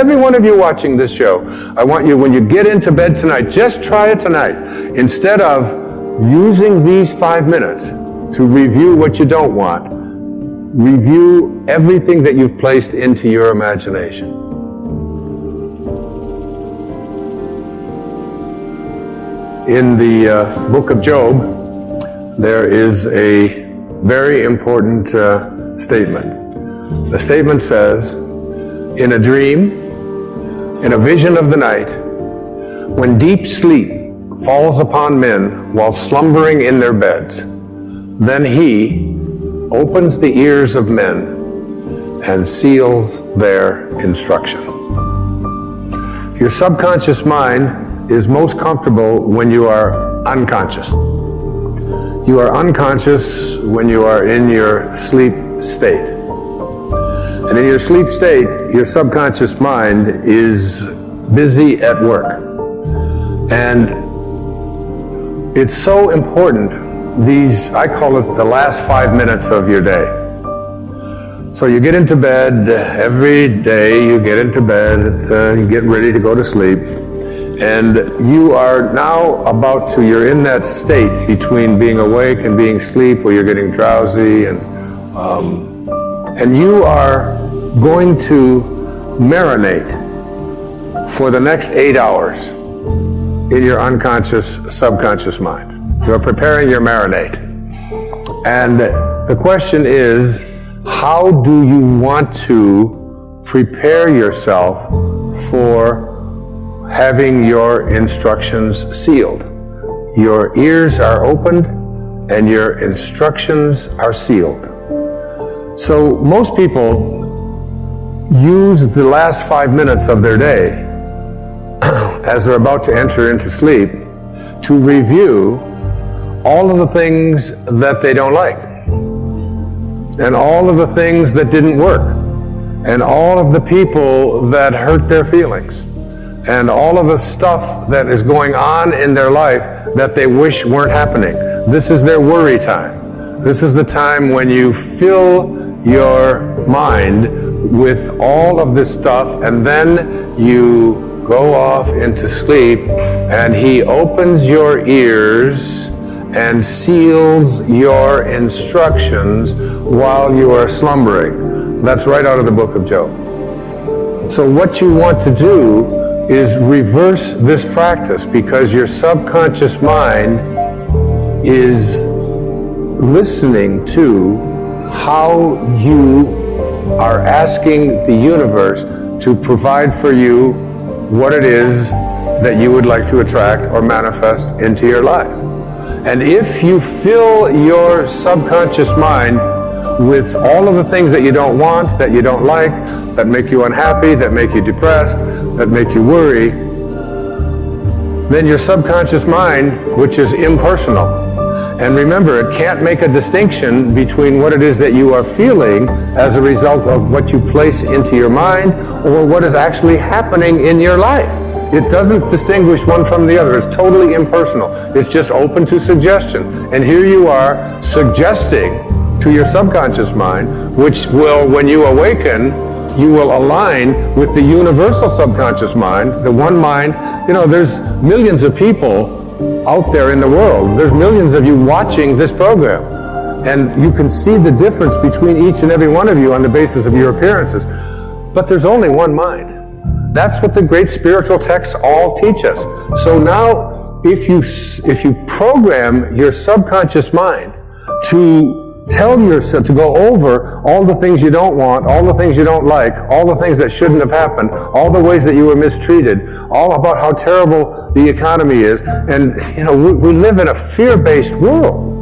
every one of you watching this show, I want you, when you get into bed tonight, just try it tonight. Instead of using these 5 minutes to review what you don't want, review everything that you've placed into your imagination. In the book of Job, there is a very important statement. The statement says, in a dream, in a vision of the night, when deep sleep falls upon men while slumbering in their beds, then he opens the ears of men and seals their instruction. Your subconscious mind is most comfortable when you are unconscious. You are unconscious when you are in your sleep state. And in your sleep state, your subconscious mind is busy at work. And it's so important, I call it the last 5 minutes of your day. So you get into bed, every day you get into bed, you get ready to go to sleep. And you are now you're in that state between being awake and being asleep, where you're getting drowsy, and you are going to marinate for the next 8 hours in your unconscious, subconscious mind. You're preparing your marinade. And the question is, how do you want to prepare yourself for having your instructions sealed? Your ears are opened and your instructions are sealed. So most people use the last 5 minutes of their day as they're about to enter into sleep to review all of the things that they don't like, and all of the things that didn't work, and all of the people that hurt their feelings, and all of the stuff that is going on in their life that they wish weren't happening. This is their worry time. This is the time when you fill your mind with all of this stuff, and then you go off into sleep, and he opens your ears and seals your instructions while you are slumbering. That's right out of the book of Job. So what you want to do is reverse this practice, because your subconscious mind is listening to how you are asking the universe to provide for you what it is that you would like to attract or manifest into your life. And if you fill your subconscious mind with all of the things that you don't want, that you don't like, that make you unhappy, that make you depressed, that make you worry, then your subconscious mind, which is impersonal, and remember, it can't make a distinction between what it is that you are feeling as a result of what you place into your mind or what is actually happening in your life. It doesn't distinguish one from the other. It's totally impersonal. It's just open to suggestion. And here you are suggesting to your subconscious mind, which will, when you awaken, you will align with the universal subconscious mind, the one mind. You know, there's millions of people out there in the world. There's millions of you watching this program. And you can see the difference between each and every one of you on the basis of your appearances. But there's only one mind. That's what the great spiritual texts all teach us. So now, if you program your subconscious mind to tell yourself, to go over all the things you don't want, all the things you don't like, all the things that shouldn't have happened, all the ways that you were mistreated, all about how terrible the economy is. And, you know, we live in a fear-based world.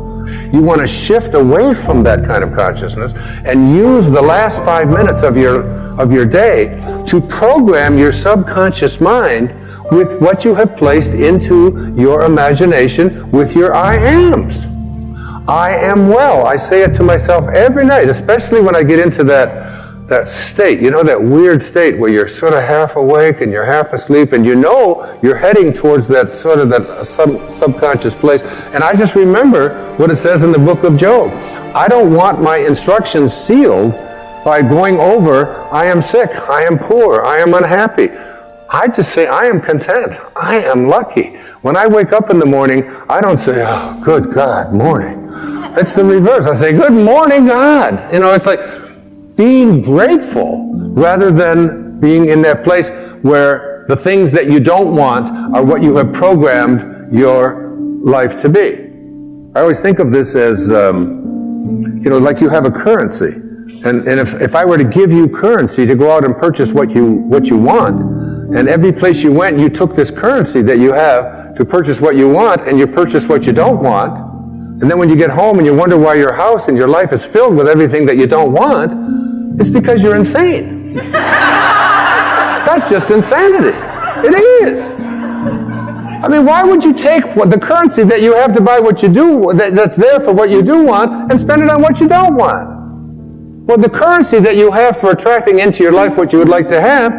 You want to shift away from that kind of consciousness and use the last 5 minutes of your day to program your subconscious mind with what you have placed into your imagination with your I ams. I am well. I say it to myself every night, especially when I get into that state, you know, that weird state where you're sort of half awake and you're half asleep, and you know you're heading towards that sort of that subconscious place. And I just remember what it says in the book of Job. I don't want my instructions sealed by going over, I am sick, I am poor, I am unhappy. I just say, I am content, I am lucky. When I wake up in the morning, I don't say, oh, good God, morning. It's the reverse. I say, good morning, God. You know, it's like being grateful rather than being in that place where the things that you don't want are what you have programmed your life to be. I always think of this as, like you have a currency. And if I were to give you currency to go out and purchase what you want, and every place you went, you took this currency that you have to purchase what you want, and you purchase what you don't want, and then when you get home and you wonder why your house and your life is filled with everything that you don't want, it's because you're insane. That's just insanity. It is. I mean, why would you take the currency that you have to buy what you do, that's there for what you do want, and spend it on what you don't want? Well, the currency that you have for attracting into your life what you would like to have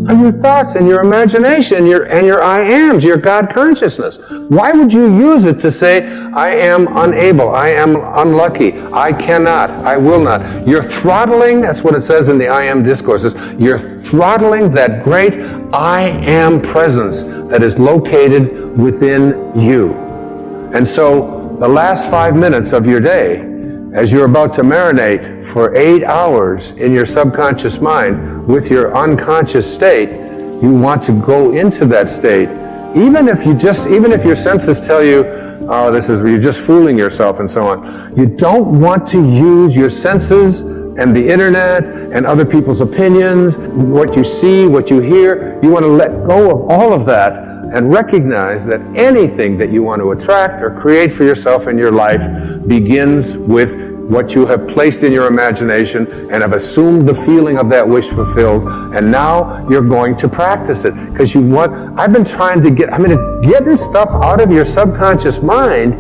are your thoughts and your imagination and your I ams, your God consciousness. Why would you use it to say, I am unable, I am unlucky, I cannot, I will not? You're throttling, that's what it says in the I am discourses, you're throttling that great I am presence that is located within you. And so the last 5 minutes of your day, as you're about to marinate for 8 hours in your subconscious mind with your unconscious state, you want to go into that state. Even if your senses tell you, oh, you're just fooling yourself and so on. You don't want to use your senses and the internet and other people's opinions, what you see, what you hear. You want to let go of all of that and recognize that anything that you want to attract or create for yourself in your life begins with what you have placed in your imagination and have assumed the feeling of that wish fulfilled, and now you're going to practice it. Because getting stuff out of your subconscious mind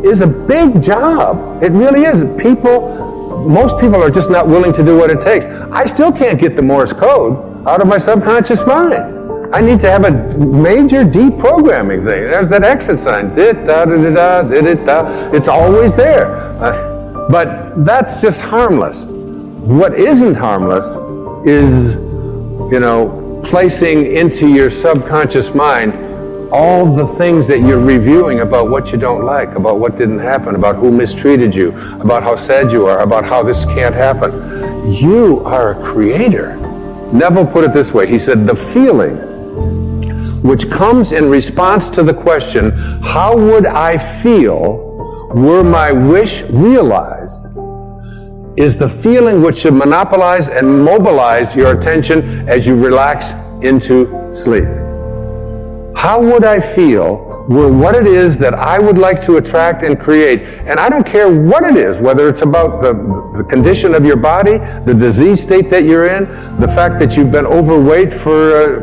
is a big job. It really is. Most people are just not willing to do what it takes. I still can't get the Morse code out of my subconscious mind. I need to have a major deprogramming thing. There's that exit sign. It's always there. But that's just harmless. What isn't harmless is, placing into your subconscious mind all the things that you're reviewing about what you don't like, about what didn't happen, about who mistreated you, about how sad you are, about how this can't happen. You are a creator. Neville put it this way. He said, the feeling which comes in response to the question, how would I feel were my wish realized, is the feeling which should monopolize and mobilize your attention as you relax into sleep. How would I feel were what it is that I would like to attract and create? And I don't care what it is, whether it's about the condition of your body, the disease state that you're in, the fact that you've been overweight for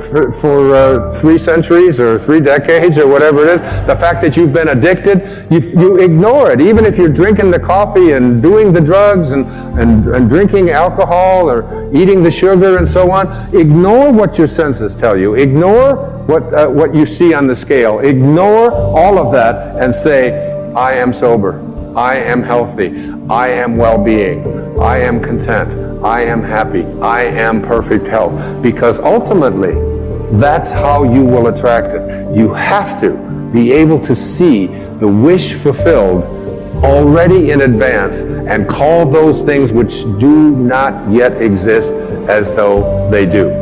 3 centuries or 3 decades or whatever it is, the fact that you've been addicted, you ignore it. Even if you're drinking the coffee and doing the drugs and drinking alcohol or eating the sugar and so on, ignore what your senses tell you. Ignore what you see on the scale. Ignore all of that and say, I am sober, I am healthy, I am well-being, I am content, I am happy, I am perfect health. Because ultimately, that's how you will attract it. You have to be able to see the wish fulfilled already in advance and call those things which do not yet exist as though they do.